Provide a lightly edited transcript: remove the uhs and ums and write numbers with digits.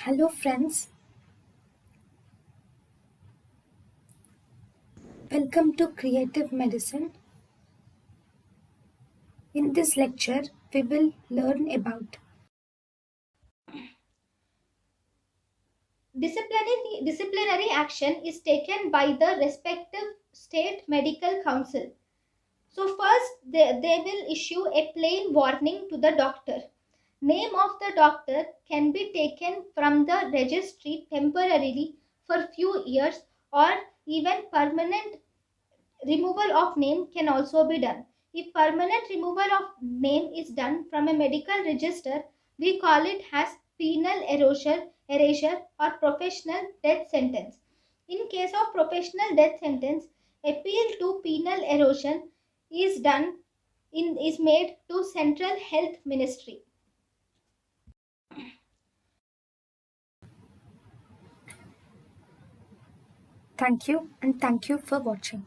Hello, friends. Welcome to Creative Medicine. In this lecture, we will learn about Disciplinary action is taken by the respective state medical council. So first they will issue a plain warning to the doctor. Name of the doctor can be taken from the registry temporarily for few years, or even permanent removal of name can also be done. If permanent removal of name is done from a medical register, we call it as penal erasure or professional death sentence. In case of professional death sentence, appeal to penal erosion is done is made to Central Health Ministry. thank you and thank you for watching.